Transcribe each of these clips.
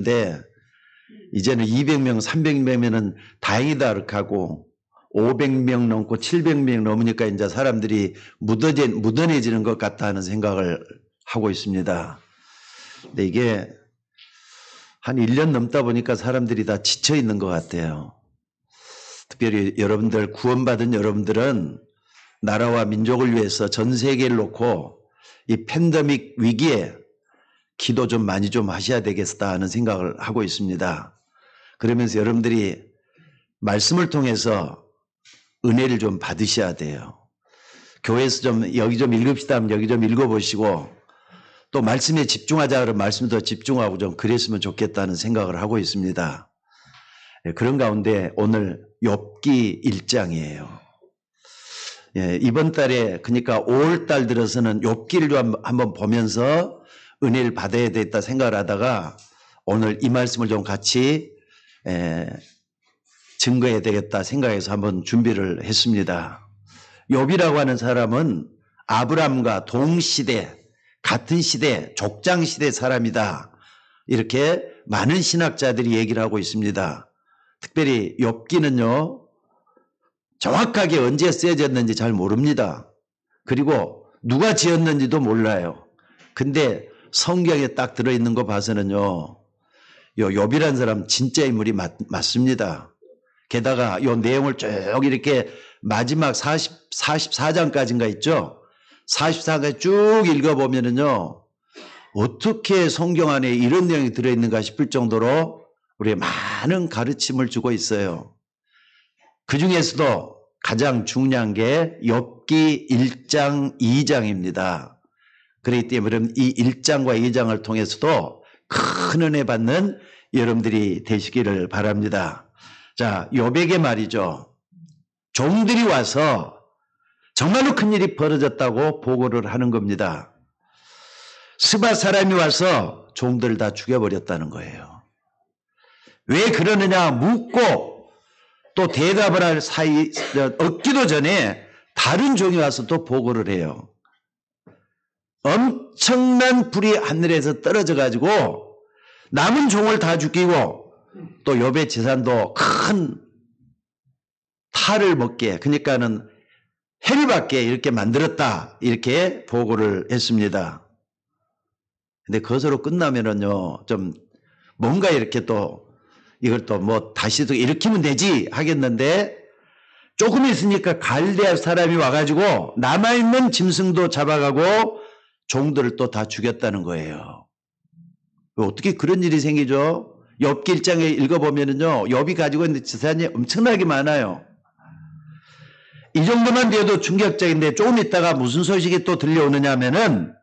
근데 이제는 200명, 300명이면 다행이다 이렇게 하고 500명 넘고 700명 넘으니까 이제 사람들이 묻어내지는 것 같다 하는 생각을 하고 있습니다. 근데 이게 한 1년 넘다 보니까 사람들이 다 지쳐 있는 것 같아요. 특별히 여러분들, 구원받은 여러분들은 나라와 민족을 위해서 전 세계를 놓고 이 팬데믹 위기에 기도 좀 많이 좀 하셔야 되겠다 하는 생각을 하고 있습니다. 그러면서 여러분들이 말씀을 통해서 은혜를 좀 받으셔야 돼요. 교회에서 좀 여기 좀 읽읍시다 하면 여기 좀 읽어보시고 또 말씀에 집중하자 그러면 말씀에 더 집중하고 좀 그랬으면 좋겠다는 생각을 하고 있습니다. 그런 가운데 오늘 욥기 1장이에요. 이번 달에 그러니까 5월 달 들어서는 욥기를 한번 보면서 은혜를 받아야 되겠다 생각을 하다가 오늘 이 말씀을 좀 같이 증거해야 되겠다 생각해서 한번 준비를 했습니다. 욥이라고 하는 사람은 아브람과 동시대, 같은 시대, 족장시대 사람이다. 이렇게 많은 신학자들이 얘기를 하고 있습니다. 특별히 욥기는요, 정확하게 언제 쓰여졌는지 잘 모릅니다. 그리고 누가 지었는지도 몰라요. 근데 성경에 딱 들어있는 거 봐서는요, 욥이라는 사람 진짜 인물이 맞습니다. 게다가 이 내용을 쭉 이렇게 마지막 44장까지인가 있죠? 44장까지 쭉 읽어보면은요, 어떻게 성경 안에 이런 내용이 들어있는가 싶을 정도로 우리의 많은 가르침을 주고 있어요. 그 중에서도 가장 중요한 게 욥기 1장, 2장입니다. 그렇기 때문에 이 1장과 2장을 통해서도 큰 은혜 받는 여러분들이 되시기를 바랍니다. 자, 욥에게 말이죠. 종들이 와서 정말로 큰일이 벌어졌다고 보고를 하는 겁니다. 스바 사람이 와서 종들을 다 죽여버렸다는 거예요. 왜 그러느냐 묻고 또 대답을 할 사이 얻기도 전에 다른 종이 와서 또 보고를 해요. 엄청난 불이 하늘에서 떨어져 가지고 남은 종을 다 죽이고 또 욥의 재산도 큰 탈을 먹게, 그러니까는 해를 받게 이렇게 만들었다, 이렇게 보고를 했습니다. 근데 그것으로 끝나면은요, 좀 뭔가 이렇게 또 이걸 또 뭐 다시 또 일으키면 되지 하겠는데 조금 있으니까 갈대아 사람이 와가지고 남아있는 짐승도 잡아가고 종들을 또 다 죽였다는 거예요. 어떻게 그런 일이 생기죠? 욥기 1장에 읽어보면은요, 욥이 가지고 있는 재산이 엄청나게 많아요. 이 정도만 돼도 충격적인데 조금 있다가 무슨 소식이 또 들려오느냐 하면은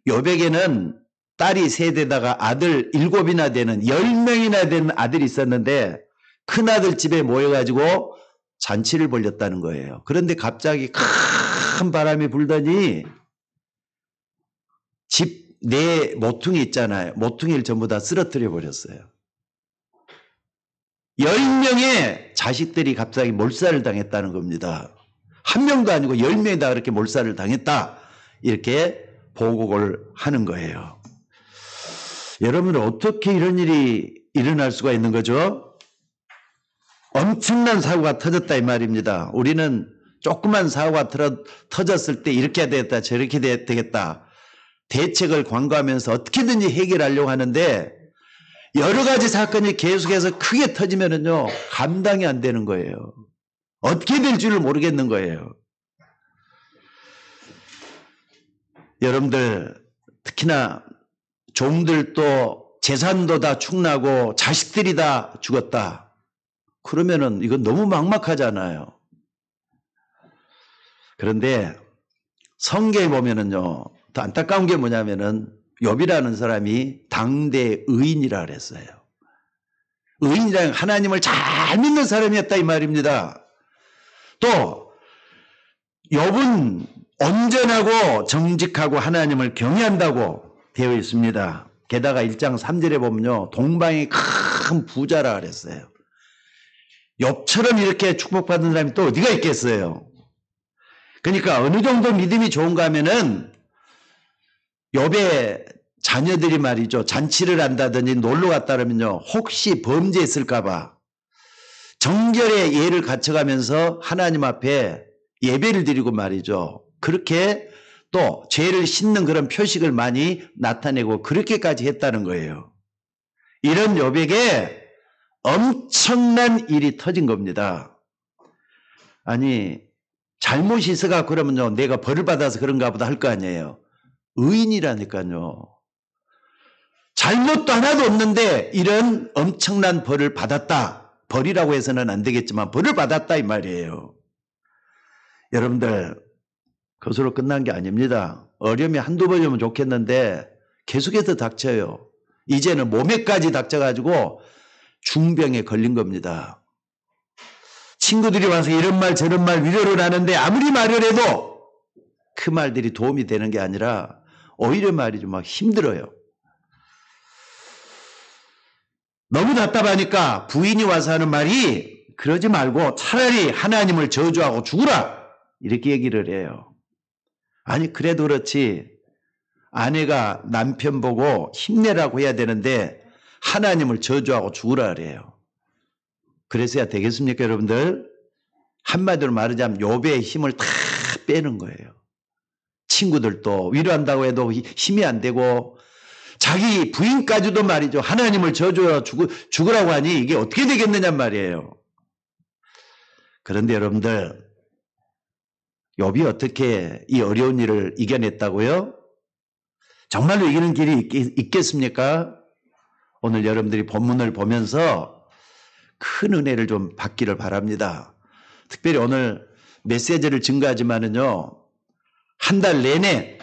욥에게는 딸이 3대다가 아들 7이나 되는 10명이나 되는 아들이 있었는데 큰아들 집에 모여가지고 잔치를 벌였다는 거예요. 그런데 갑자기 큰 바람이 불더니 집 내 모퉁이 있잖아요. 모퉁이를 전부 다 쓰러뜨려 버렸어요. 10명의 자식들이 갑자기 몰살을 당했다는 겁니다. 한 명도 아니고 10명이 다 그렇게 몰살을 당했다. 이렇게 보고를 하는 거예요. 여러분은 어떻게 이런 일이 일어날 수가 있는 거죠? 엄청난 사고가 터졌다 이 말입니다. 우리는 조그만 사고가 터졌을 때 이렇게 해야 되겠다, 저렇게 해야 되겠다. 대책을 광고하면서 어떻게든지 해결하려고 하는데 여러 가지 사건이 계속해서 크게 터지면은요, 감당이 안 되는 거예요. 어떻게 될 줄을 모르겠는 거예요. 여러분들, 특히나 종들도 재산도 다 축나고 자식들이 다 죽었다. 그러면은 이건 너무 막막하잖아요. 그런데 성경에 보면은요, 더 안타까운 게 뭐냐면은 욥이라는 사람이 당대 의인이라 그랬어요. 의인이라는 하나님을 잘 믿는 사람이었다 이 말입니다. 또 욥은 온전하고 정직하고 하나님을 경외한다고 되어 있습니다. 게다가 1장 3절에 보면요, 동방의 큰 부자라 그랬어요. 욥처럼 이렇게 축복받은 사람이 또 어디가 있겠어요? 그러니까 어느 정도 믿음이 좋은가 하면은 욥의 자녀들이 말이죠. 잔치를 한다든지 놀러 갔다 그러면요. 혹시 범죄했을까봐 정결의 예를 갖춰가면서 하나님 앞에 예배를 드리고 말이죠. 그렇게 또 죄를 씻는 그런 표식을 많이 나타내고 그렇게까지 했다는 거예요. 이런 욥에게 엄청난 일이 터진 겁니다. 아니 잘못이 있어가 그러면요. 내가 벌을 받아서 그런가 보다 할 거 아니에요. 의인이라니까요. 잘못도 하나도 없는데 이런 엄청난 벌을 받았다. 벌이라고 해서는 안 되겠지만 벌을 받았다 이 말이에요. 여러분들 그것으로 끝난 게 아닙니다. 어려움이 한두 번이면 좋겠는데 계속해서 닥쳐요. 이제는 몸에까지 닥쳐가지고 중병에 걸린 겁니다. 친구들이 와서 이런 말 저런 말 위로를 하는데 아무리 말을 해도 그 말들이 도움이 되는 게 아니라 오히려 말이죠. 막 힘들어요. 너무 답답하니까 부인이 와서 하는 말이 그러지 말고 차라리 하나님을 저주하고 죽으라 이렇게 얘기를 해요. 아니 그래도 그렇지 아내가 남편 보고 힘내라고 해야 되는데 하나님을 저주하고 죽으라 그래요. 그래서야 되겠습니까 여러분들? 한마디로 말하자면 욥의 힘을 다 빼는 거예요. 친구들도 위로한다고 해도 힘이 안 되고 자기 부인까지도 말이죠. 하나님을 저주하고 죽으라고 하니 이게 어떻게 되겠느냐 말이에요. 그런데 여러분들 욥이 어떻게 이 어려운 일을 이겨냈다고요? 정말로 이기는 길이 있겠습니까? 오늘 여러분들이 본문을 보면서 큰 은혜를 좀 받기를 바랍니다. 특별히 오늘 메시지를 증거하지만은요, 한 달 내내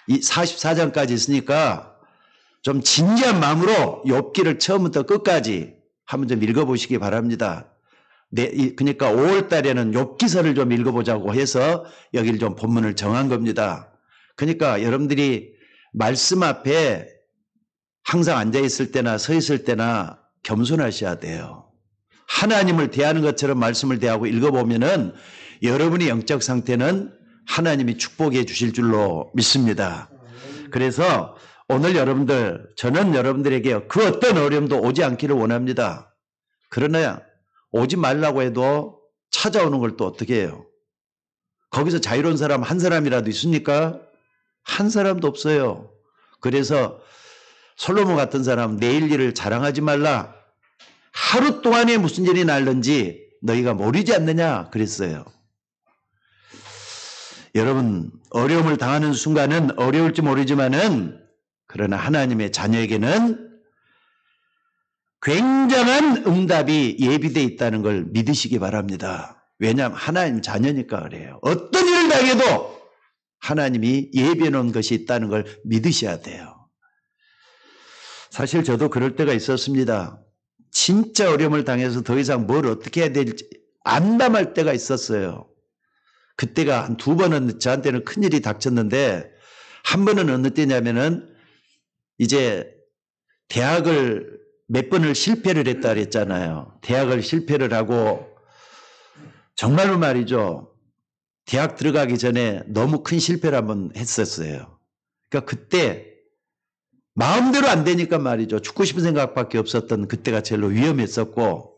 이 44장까지 있으니까 좀 진지한 마음으로 욥기를 처음부터 끝까지 한번 좀 읽어보시기 바랍니다. 그러니까 5월 달에는 욥기서를 좀 읽어보자고 해서 여기를 좀 본문을 정한 겁니다. 그러니까 여러분들이 말씀 앞에 항상 앉아있을 때나 서 있을 때나 겸손하셔야 돼요. 하나님을 대하는 것처럼 말씀을 대하고 읽어보면은 여러분의 영적 상태는 하나님이 축복해 주실 줄로 믿습니다. 그래서 오늘 여러분들, 저는 여러분들에게 그 어떤 어려움도 오지 않기를 원합니다. 그러나 오지 말라고 해도 찾아오는 걸 또 어떻게 해요? 거기서 자유로운 사람 한 사람이라도 있습니까? 한 사람도 없어요. 그래서 솔로몬 같은 사람 내일 일을 자랑하지 말라. 하루 동안에 무슨 일이 날는지 너희가 모르지 않느냐 그랬어요. 여러분 어려움을 당하는 순간은 어려울지 모르지만은 그러나 하나님의 자녀에게는 굉장한 응답이 예비되어 있다는 걸 믿으시기 바랍니다. 왜냐하면 하나님 자녀니까 그래요. 어떤 일을 당해도 하나님이 예비해 놓은 것이 있다는 걸 믿으셔야 돼요. 사실 저도 그럴 때가 있었습니다. 진짜 어려움을 당해서 더 이상 뭘 어떻게 해야 될지 안담할 때가 있었어요. 그때가 한 두 번은 저한테는 큰일이 닥쳤는데 한 번은 어느 때냐면은 이제 대학을 몇 번을 실패를 했다 그랬잖아요. 대학을 실패를 하고 정말로 말이죠. 대학 들어가기 전에 너무 큰 실패를 한번 했었어요. 그러니까 그때 마음대로 안 되니까 말이죠. 죽고 싶은 생각밖에 없었던 그때가 제일로 위험했었고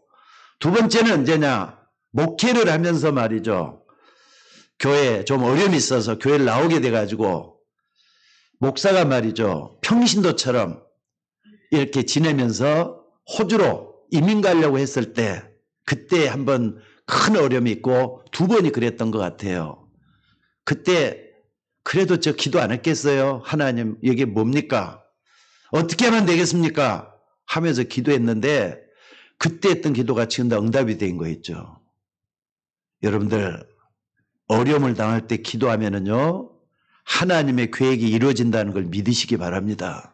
두 번째는 언제냐. 목회를 하면서 말이죠. 교회에 좀 어려움이 있어서 교회를 나오게 돼가지고 목사가 말이죠. 평신도처럼 이렇게 지내면서 호주로 이민 가려고 했을 때 그때 한번 큰 어려움이 있고 두 번이 그랬던 것 같아요. 그때 그래도 저 기도 안 했겠어요? 하나님 이게 뭡니까? 어떻게 하면 되겠습니까? 하면서 기도했는데 그때 했던 기도가 지금 다 응답이 된 거 있죠. 여러분들 어려움을 당할 때 기도하면은요 하나님의 계획이 이루어진다는 걸 믿으시기 바랍니다.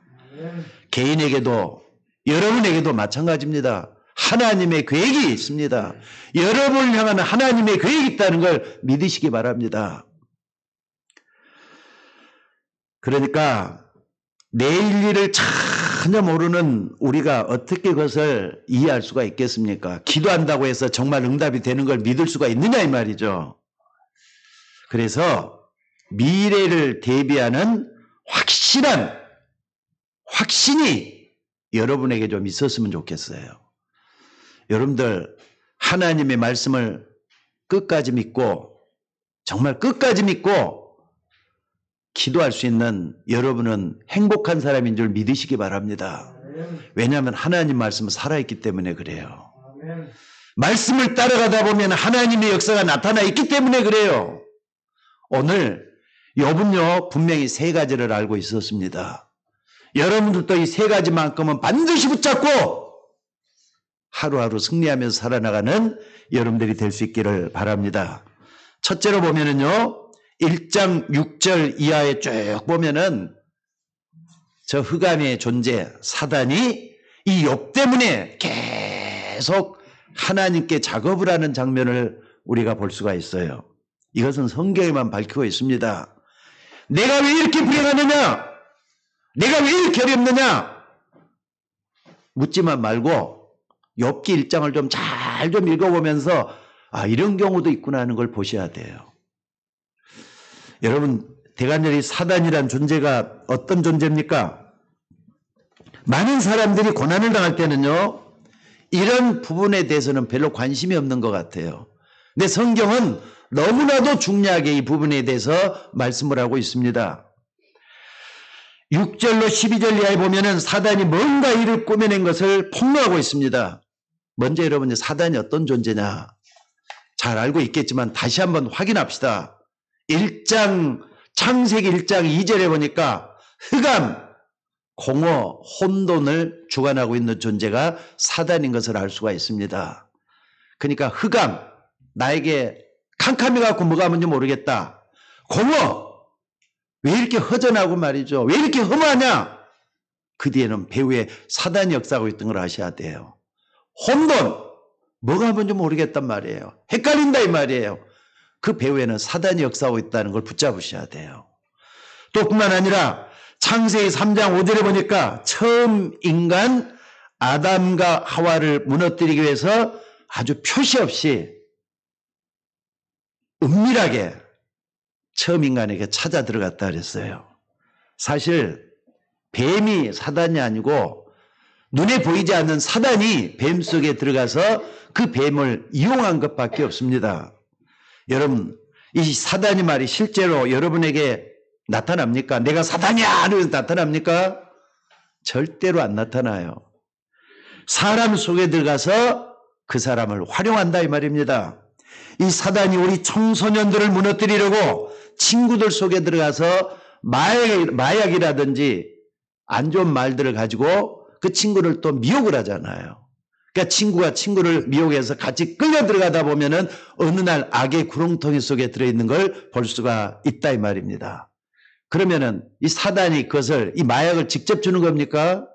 개인에게도 여러분에게도 마찬가지입니다. 하나님의 계획이 있습니다. 여러분을 향한 하나님의 계획이 있다는 걸 믿으시기 바랍니다. 그러니까 내일 일을 전혀 모르는 우리가 어떻게 그것을 이해할 수가 있겠습니까? 기도한다고 해서 정말 응답이 되는 걸 믿을 수가 있느냐 이 말이죠. 그래서 미래를 대비하는 확실한 확신이 여러분에게 좀 있었으면 좋겠어요. 여러분들 하나님의 말씀을 끝까지 믿고 정말 끝까지 믿고 기도할 수 있는 여러분은 행복한 사람인 줄 믿으시기 바랍니다. 왜냐하면 하나님 말씀은 살아있기 때문에 그래요. 말씀을 따라가다 보면 하나님의 역사가 나타나 있기 때문에 그래요. 오늘 욥은요 분명히 세 가지를 알고 있었습니다. 여러분들도 이 세 가지만큼은 반드시 붙잡고 하루하루 승리하면서 살아나가는 여러분들이 될 수 있기를 바랍니다. 첫째로 보면은요 1장 6절 이하에 쭉 보면은 저 흑암의 존재 사단이 이 욥 때문에 계속 하나님께 작업을 하는 장면을 우리가 볼 수가 있어요. 이것은 성경에만 밝히고 있습니다. 내가 왜 이렇게 불행하느냐? 내가 왜 이렇게 어렵느냐? 묻지만 말고 욥기 1장을 좀 잘 좀 읽어보면서 아 이런 경우도 있구나 하는 걸 보셔야 돼요. 여러분 대간절히 사단이란 존재가 어떤 존재입니까? 많은 사람들이 고난을 당할 때는요 이런 부분에 대해서는 별로 관심이 없는 것 같아요. 근데 성경은 너무나도 중요하게 이 부분에 대해서 말씀을 하고 있습니다. 6절로 12절 이하에 보면은 사단이 뭔가 일을 꾸며낸 것을 폭로하고 있습니다. 먼저 여러분 사단이 어떤 존재냐 잘 알고 있겠지만 다시 한번 확인합시다. 창세기 1장 2절에 보니까 흑암, 공허, 혼돈을 주관하고 있는 존재가 사단인 것을 알 수가 있습니다. 그러니까 흑암, 나에게 캄캄해 갖고 뭐가 뭔지 모르겠다. 공허, 왜 이렇게 허전하고 말이죠. 왜 이렇게 험하냐? 그 뒤에는 배후에 사단이 역사하고 있던 걸 아셔야 돼요. 혼돈, 뭐가 뭔지 모르겠단 말이에요. 헷갈린다 이 말이에요. 그 배후에는 사단이 역사하고 있다는 걸 붙잡으셔야 돼요. 또 뿐만 아니라 창세기 3장 5절에 보니까 처음 인간 아담과 하와를 무너뜨리기 위해서 아주 표시 없이 은밀하게 처음 인간에게 찾아 들어갔다 그랬어요. 사실 뱀이 사단이 아니고 눈에 보이지 않는 사단이 뱀 속에 들어가서 그 뱀을 이용한 것밖에 없습니다. 여러분 이 사단이 말이 실제로 여러분에게 나타납니까? 내가 사단이야! 이러면서 나타납니까? 절대로 안 나타나요. 사람 속에 들어가서 그 사람을 활용한다 이 말입니다. 이 사단이 우리 청소년들을 무너뜨리려고 친구들 속에 들어가서 마약이라든지 안 좋은 말들을 가지고 그 친구를 또 미혹을 하잖아요. 그러니까 친구가 친구를 미혹해서 같이 끌려 들어가다 보면은 어느 날 악의 구렁텅이 속에 들어있는 걸 볼 수가 있다 이 말입니다. 그러면은 이 사단이 그것을 이 마약을 직접 주는 겁니까?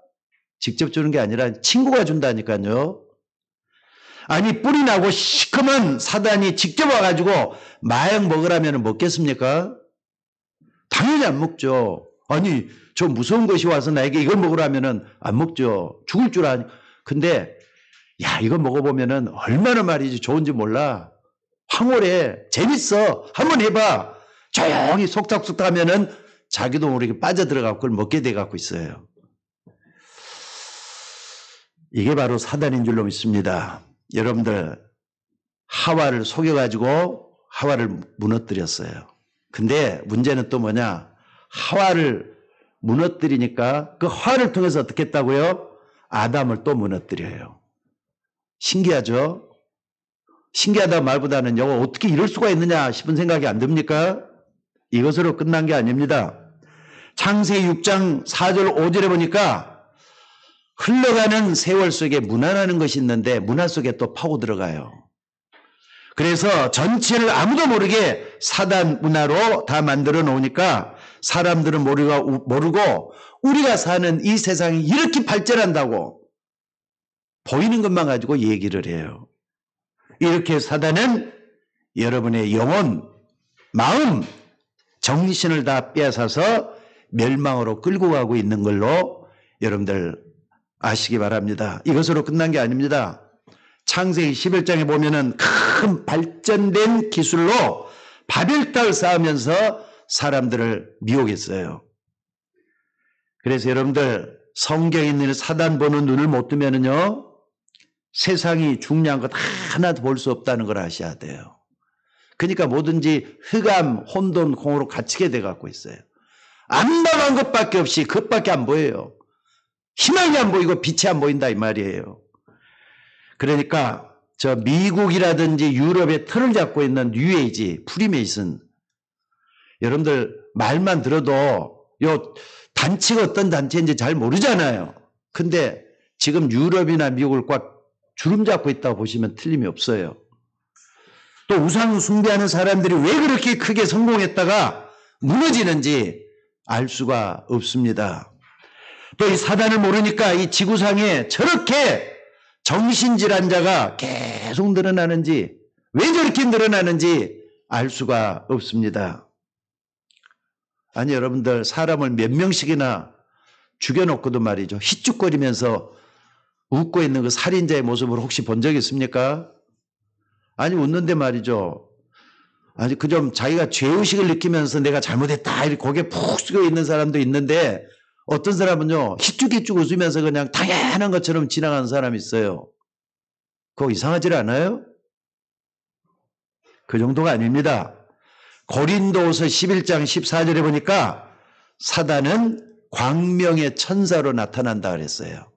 직접 주는 게 아니라 친구가 준다니까요. 아니 뿔이 나고 시커먼 사단이 직접 와가지고 마약 먹으라면 먹겠습니까? 당연히 안 먹죠. 아니 저 무서운 것이 와서 나에게 이걸 먹으라면 안 먹죠. 죽을 줄 아니. 근데 야 이거 먹어보면은 얼마나 말이지 좋은지 몰라. 황홀해. 재밌어. 한번 해봐. 조용히 속닥속닥 하면은 자기도 모르게 빠져들어가고 그걸 먹게 돼갖고 있어요. 이게 바로 사단인 줄로 믿습니다. 여러분들 하와를 속여가지고 하와를 무너뜨렸어요. 근데 문제는 또 뭐냐? 하와를 무너뜨리니까 그 하와를 통해서 어떻게 했다고요? 아담을 또 무너뜨려요. 신기하죠? 신기하다 말보다는 이거 어떻게 이럴 수가 있느냐 싶은 생각이 안 듭니까? 이것으로 끝난 게 아닙니다. 창세기 6장 4절 5절에 보니까 흘러가는 세월 속에 문화라는 것이 있는데 문화 속에 또 파고 들어가요. 그래서 전체를 아무도 모르게 사단 문화로 다 만들어 놓으니까 사람들은 모르고 우리가 사는 이 세상이 이렇게 발전한다고 보이는 것만 가지고 얘기를 해요. 이렇게 사단은 여러분의 영혼, 마음, 정신을 다 빼앗아서 멸망으로 끌고 가고 있는 걸로 여러분들 아시기 바랍니다. 이것으로 끝난 게 아닙니다. 창세기 11장에 보면은 큰 발전된 기술로 바벨탑을 쌓으면서 사람들을 미혹했어요. 그래서 여러분들 성경에 있는 사단 보는 눈을 못 뜨면은요, 세상이 중요한 것 하나도 볼 수 없다는 걸 아셔야 돼요. 그러니까 뭐든지 흑암, 혼돈, 공으로 갇히게 돼 갖고 있어요. 암담한 것밖에 없이 그것밖에 안 보여요. 희망이 안 보이고 빛이 안 보인다 이 말이에요. 그러니까 저 미국이라든지 유럽의 틀을 잡고 있는 뉴에이지, 프리메이슨, 여러분들 말만 들어도 요 단체가 어떤 단체인지 잘 모르잖아요. 근데 지금 유럽이나 미국을 꽉 주름 잡고 있다고 보시면 틀림이 없어요. 또 우상 숭배하는 사람들이 왜 그렇게 크게 성공했다가 무너지는지 알 수가 없습니다. 또 이 사단을 모르니까 이 지구상에 저렇게 정신질환자가 계속 늘어나는지, 왜 저렇게 늘어나는지 알 수가 없습니다. 아니, 여러분들 사람을 몇 명씩이나 죽여놓고도 말이죠, 희죽거리면서 웃고 있는 그 살인자의 모습을 혹시 본 적 있습니까? 아니, 웃는데 말이죠, 아니 그 좀 자기가 죄의식을 느끼면서 내가 잘못했다 이렇게 고개 푹 숙여 있는 사람도 있는데, 어떤 사람은요 희죽희죽 웃으면서 그냥 당연한 것처럼 지나가는 사람이 있어요. 그거 이상하지 않아요? 그 정도가 아닙니다. 고린도후서 11장 14절에 보니까 사단은 광명의 천사로 나타난다 그랬어요.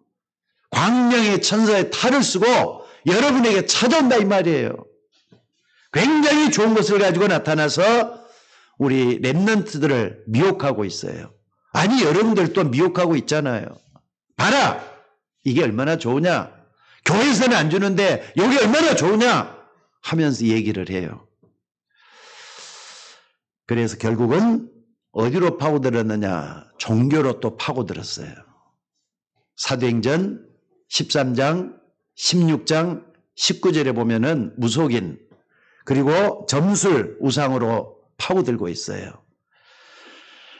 광명의 천사의 탈을 쓰고 여러분에게 찾아온다 이 말이에요. 굉장히 좋은 것을 가지고 나타나서 우리 렘넌트들을 미혹하고 있어요. 아니, 여러분들도 미혹하고 있잖아요. 봐라, 이게 얼마나 좋으냐, 교회에서는 안 주는데 여기 얼마나 좋으냐 하면서 얘기를 해요. 그래서 결국은 어디로 파고들었느냐, 종교로 또 파고들었어요. 사도행전 13장 16장 19절에 보면은 무속인 그리고 점술 우상으로 파고들고 있어요.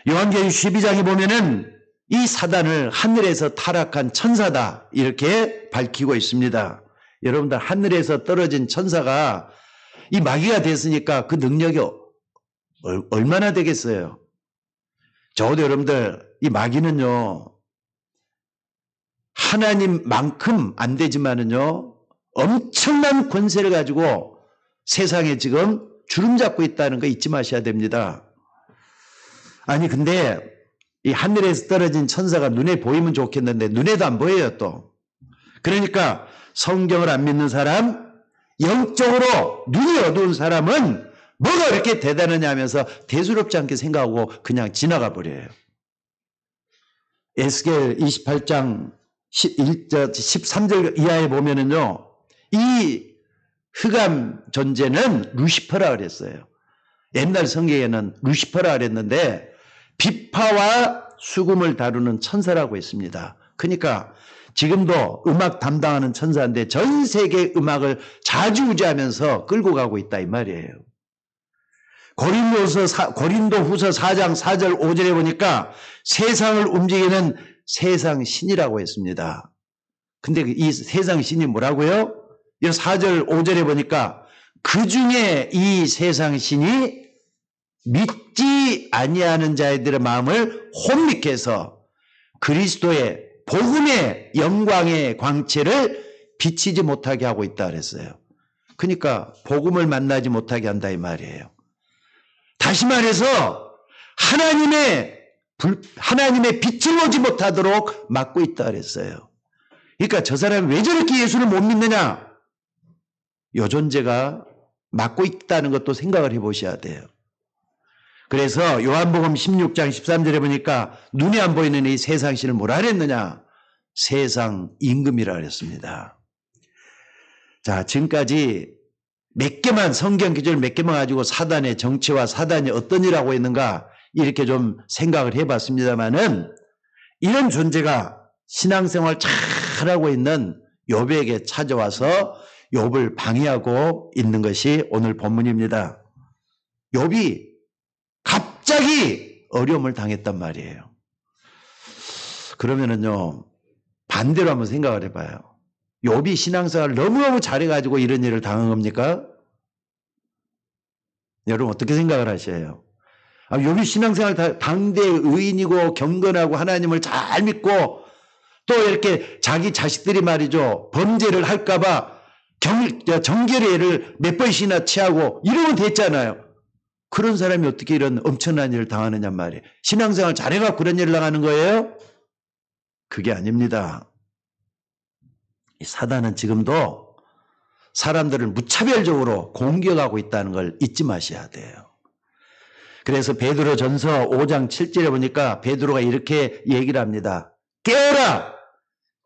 요한계시록 12장에 보면은 이 사단을 하늘에서 타락한 천사다 이렇게 밝히고 있습니다. 여러분들, 하늘에서 떨어진 천사가 이 마귀가 됐으니까 그 능력이 얼마나 되겠어요? 적어도 여러분들, 이 마귀는요 하나님만큼 안 되지만은요 엄청난 권세를 가지고 세상에 지금 주름 잡고 있다는 거 잊지 마셔야 됩니다. 아니, 근데 이 하늘에서 떨어진 천사가 눈에 보이면 좋겠는데 눈에도 안 보여요 또. 그러니까 성경을 안 믿는 사람, 영적으로 눈이 어두운 사람은 뭐가 이렇게 대단하냐 하면서 대수롭지 않게 생각하고 그냥 지나가 버려요. 에스겔 28장 13절 이하에 보면은요, 이 흑암 존재는 루시퍼라 그랬어요. 옛날 성경에는 루시퍼라 그랬는데 비파와 수금을 다루는 천사라고 했습니다. 그러니까 지금도 음악 담당하는 천사인데 전 세계 음악을 좌지우지하면서 끌고 가고 있다 이 말이에요. 고린도후서 4장 4절 5절에 보니까 세상을 움직이는 세상 신이라고 했습니다. 근데 이 세상 신이 뭐라고요? 이 4절 5절에 보니까 그 중에 이 세상 신이 믿지 아니하는 자들의 마음을 혼미케 해서 그리스도의 복음의 영광의 광채를 비치지 못하게 하고 있다 그랬어요. 그러니까 복음을 만나지 못하게 한다 이 말이에요. 다시 말해서 하나님의 빛을 오지 못하도록 막고 있다 그랬어요. 그러니까 저 사람이 왜 저렇게 예수를 못 믿느냐? 요 존재가 막고 있다는 것도 생각을 해보셔야 돼요. 그래서 요한복음 16장 13절에 보니까 눈이 안 보이는 이 세상 신을 뭐라 그랬느냐? 세상 임금이라 그랬습니다. 자, 지금까지 몇 개만, 성경 기절 몇 개만 가지고 사단의 정치와 사단이 어떤 일을 하고 있는가 이렇게 좀 생각을 해봤습니다만은, 이런 존재가 신앙생활 잘하고 있는 욥에게 찾아와서 욥을 방해하고 있는 것이 오늘 본문입니다. 욥이 갑자기 어려움을 당했단 말이에요. 그러면은요, 반대로 한번 생각을 해봐요. 욥이 신앙생활을 너무너무 잘해가지고 이런 일을 당한 겁니까? 여러분 어떻게 생각을 하셔요? 욥이 신앙생활 당대 의인이고 경건하고 하나님을 잘 믿고 또 이렇게 자기 자식들이 말이죠. 범죄를 할까봐 정결례를 몇 번씩이나 취하고 이러면 됐잖아요. 그런 사람이 어떻게 이런 엄청난 일을 당하느냐 말이에요. 신앙생활 잘해갖고 그런 일을 당하는 거예요? 그게 아닙니다. 이 사단은 지금도 사람들을 무차별적으로 공격하고 있다는 걸 잊지 마셔야 돼요. 그래서 베드로전서 5장 7절에 보니까 베드로가 이렇게 얘기를 합니다. 깨어라!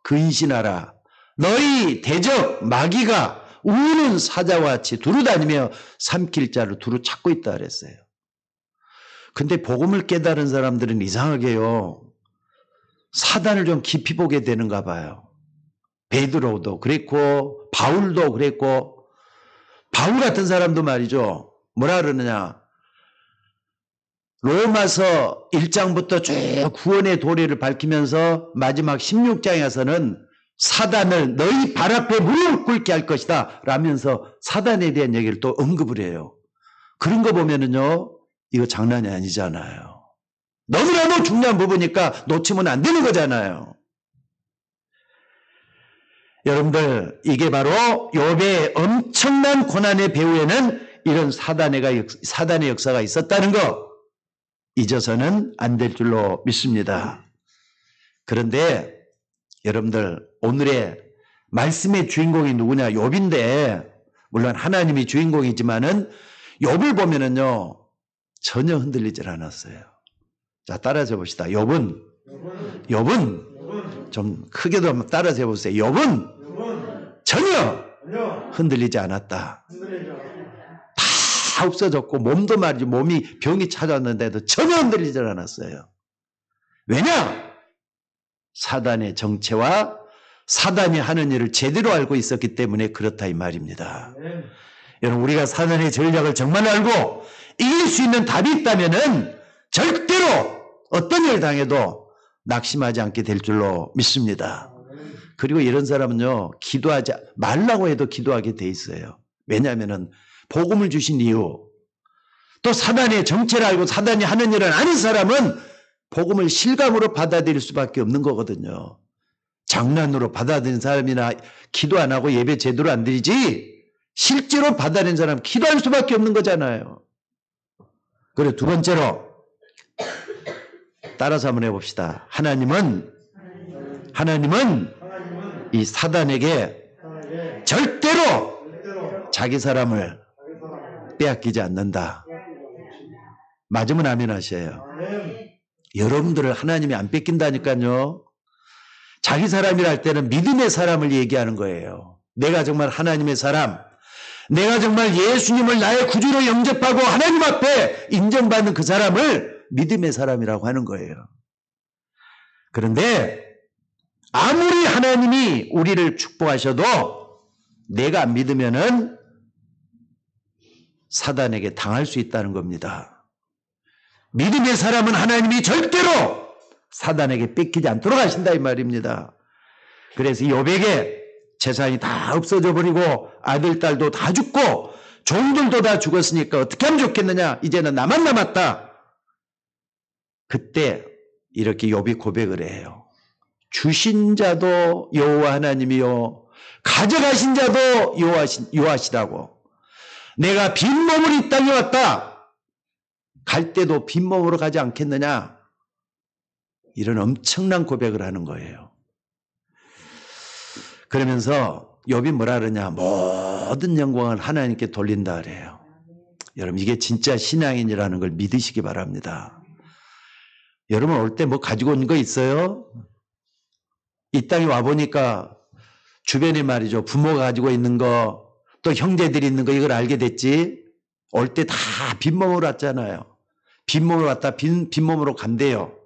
근신하라! 너희 대적 마귀가 우는 사자와 같이 두루다니며 삼킬 자를 두루 찾고 있다 그랬어요. 근데 복음을 깨달은 사람들은 이상하게요. 사단을 좀 깊이 보게 되는가 봐요. 베드로도 그랬고 바울도 그랬고 바울 같은 사람도 말이죠. 뭐라 그러느냐. 로마서 1장부터 쭉 구원의 도리를 밝히면서 마지막 16장에 가서는 사단을 너희 발 앞에 무릎 꿇게 할 것이다 라면서 사단에 대한 얘기를 또 언급을 해요. 그런 거 보면은요, 이거 장난이 아니잖아요. 너무나도 중요한 부분이니까 놓치면 안 되는 거잖아요. 여러분들, 이게 바로 욥의 엄청난 고난의 배후에는 이런 사단의 역사가 있었다는 거 잊어서는 안 될 줄로 믿습니다. 그런데 여러분들, 오늘의 말씀의 주인공이 누구냐? 욥인데, 물론 하나님이 주인공이지만은 욥을 보면은요, 전혀 흔들리질 않았어요. 자, 따라서 봅시다. 욥은 좀 크게도 한번 따라서 해보세요. 욥은 전혀 흔들리지 않았다. 다 없어졌고 몸도 말이죠. 몸이 병이 찾아왔는데도 전혀 흔들리지 않았어요. 왜냐? 사단의 정체와 사단이 하는 일을 제대로 알고 있었기 때문에 그렇다 이 말입니다. 여러분, 우리가 사단의 전략을 정말 알고 이길 수 있는 답이 있다면은 절대로 어떤 일을 당해도 낙심하지 않게 될 줄로 믿습니다. 그리고 이런 사람은요, 기도하지 말라고 해도 기도하게 돼 있어요. 왜냐하면은 복음을 주신 이유, 또 사단의 정체를 알고 사단이 하는 일을 아는 사람은 복음을 실감으로 받아들일 수밖에 없는 거거든요. 장난으로 받아들인 사람이나 기도 안 하고 예배 제대로 안 드리지 실제로 받아들인 사람 기도할 수밖에 없는 거잖아요. 그리고 두 번째로 따라서 한번 해봅시다. 하나님은 이 사단에게 절대로 자기 사람을 빼앗기지 않는다. 맞으면 아멘 하셔요. 여러분들을 하나님이 안 뺏긴다니까요. 자기 사람이라 할 때는 믿음의 사람을 얘기하는 거예요. 내가 정말 하나님의 사람, 내가 정말 예수님을 나의 구주로 영접하고 하나님 앞에 인정받는 그 사람을 믿음의 사람이라고 하는 거예요. 그런데 아무리 하나님이 우리를 축복하셔도 내가 안 믿으면은 사단에게 당할 수 있다는 겁니다. 믿음의 사람은 하나님이 절대로 사단에게 뺏기지 않도록 하신다 이 말입니다. 그래서 이 욥에게 재산이 다 없어져 버리고 아들, 딸도 다 죽고 종들도 다 죽었으니까 어떻게 하면 좋겠느냐? 이제는 나만 남았다. 그때 이렇게 욥이 고백을 해요. 주신 자도 여호와 하나님이요 가져가신 자도 여호와시라고. 내가 빈몸으로 이 땅에 왔다. 갈 때도 빈몸으로 가지 않겠느냐? 이런 엄청난 고백을 하는 거예요. 그러면서 욥이 뭐라 그러냐? 모든 영광을 하나님께 돌린다 그래요. 여러분, 이게 진짜 신앙인이라는 걸 믿으시기 바랍니다. 여러분, 올 때 뭐 가지고 온 거 있어요? 이 땅에 와보니까 주변에 말이죠. 부모가 가지고 있는 거, 또 형제들이 있는 거 이걸 알게 됐지. 올 때 다 빈몸으로 왔잖아요. 빈몸으로 왔다 빈몸으로 간대요.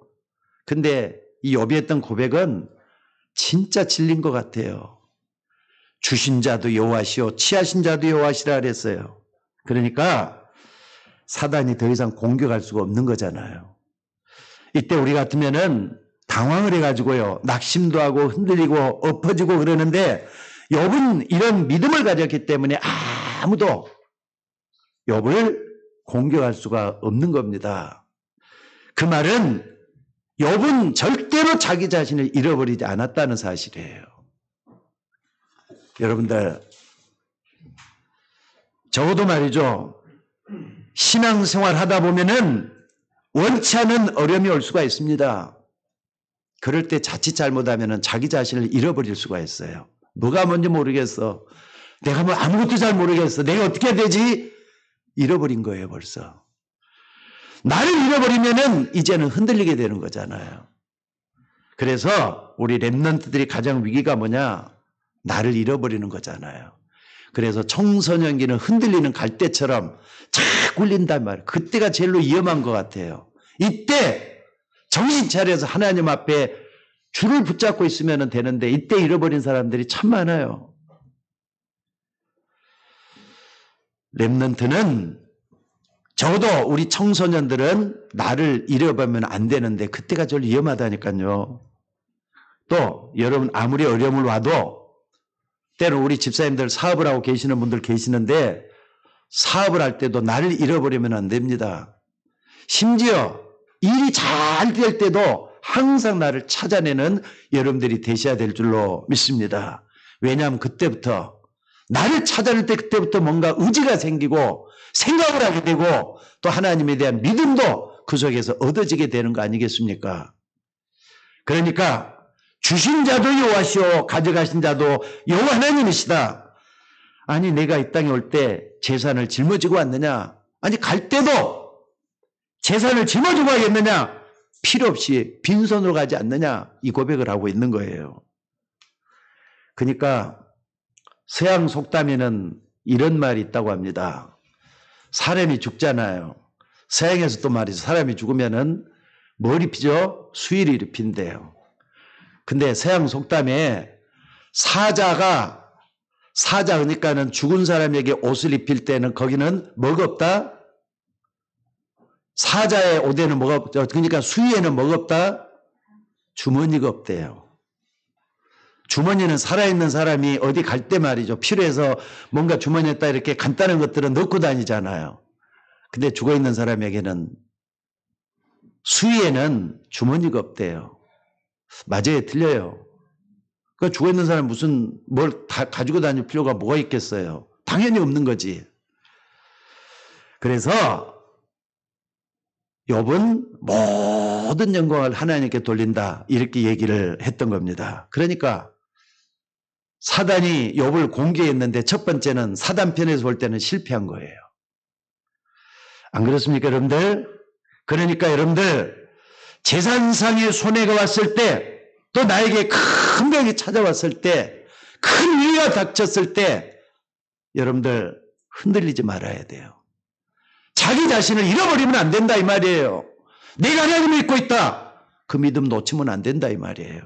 근데 이 욥이 했던 고백은 진짜 진리인 것 같아요. 주신 자도 여호와시오 취하신 자도 여호와시라 그랬어요. 그러니까 사단이 더 이상 공격할 수가 없는 거잖아요. 이때 우리 같으면은 당황을 해가지고요. 낙심도 하고 흔들리고 엎어지고 그러는데 욥은 이런 믿음을 가졌기 때문에 아무도 욥을 공격할 수가 없는 겁니다. 그 말은 욥은 절대로 자기 자신을 잃어버리지 않았다는 사실이에요. 여러분들, 적어도 말이죠. 신앙생활 하다 보면은 원치 않은 어려움이 올 수가 있습니다. 그럴 때 자칫 잘못하면은 자기 자신을 잃어버릴 수가 있어요. 뭐가 뭔지 모르겠어. 내가 뭐 아무것도 잘 모르겠어. 내가 어떻게 해야 되지? 잃어버린 거예요, 벌써. 나를 잃어버리면은 이제는 흔들리게 되는 거잖아요. 그래서 우리 렘넌트들이 가장 위기가 뭐냐? 나를 잃어버리는 거잖아요. 그래서 청소년기는 흔들리는 갈대처럼 착 굴린단 말이에요. 그때가 제일로 위험한 것 같아요. 이때 정신 차려서 하나님 앞에 줄을 붙잡고 있으면 되는데 이때 잃어버린 사람들이 참 많아요. 렘넌트는 적어도 우리 청소년들은 나를 잃어버리면 안 되는데 그때가 제일 위험하다니까요. 또 여러분 아무리 어려움을 와도 때로 우리 집사님들 사업을 하고 계시는 분들 계시는데 사업을 할 때도 나를 잃어버리면 안 됩니다. 심지어 일이 잘 될 때도 항상 나를 찾아내는 여러분들이 되셔야 될 줄로 믿습니다. 왜냐하면 그때부터 나를 찾아낼 때 그때부터 뭔가 의지가 생기고 생각을 하게 되고 또 하나님에 대한 믿음도 그 속에서 얻어지게 되는 거 아니겠습니까? 그러니까 주신 자도 여호와시오 가져가신 자도 여호와 하나님이시다. 아니 내가 이 땅에 올 때 재산을 짊어지고 왔느냐? 아니 갈 때도 재산을 짊어지고 가겠느냐? 필요 없이 빈손으로 가지 않느냐? 이 고백을 하고 있는 거예요. 그러니까 서양 속담에는 이런 말이 있다고 합니다. 사람이 죽잖아요. 서양에서 또 말이죠. 사람이 죽으면은 뭘 입히죠? 수의를 입힌대요. 근데 서양 속담에 사자 그러니까는 죽은 사람에게 옷을 입힐 때는 거기는 뭐가 없다? 사자의 옷에는 뭐가 없죠? 그러니까 수의에는 뭐가 없다? 주머니가 없대요. 주머니는 살아있는 사람이 어디 갈 때 말이죠. 필요해서 뭔가 주머니에다 이렇게 간단한 것들은 넣고 다니잖아요. 근데 죽어있는 사람에게는 수의에는 주머니가 없대요. 맞아요, 틀려요. 그러니까 죽어있는 사람 무슨 뭘 다 가지고 다닐 필요가 뭐가 있겠어요. 당연히 없는 거지. 그래서 욥은 모든 영광을 하나님께 돌린다 이렇게 얘기를 했던 겁니다. 그러니까 사단이 욥을 공개했는데 첫 번째는 사단 편에서 볼 때는 실패한 거예요. 안 그렇습니까 여러분들? 그러니까 여러분들 재산상의 손해가 왔을 때 또 나에게 큰 병이 찾아왔을 때 큰 위기가 닥쳤을 때 여러분들 흔들리지 말아야 돼요. 자기 자신을 잃어버리면 안 된다 이 말이에요. 내가 하나님을 믿고 있다. 그 믿음 놓치면 안 된다 이 말이에요.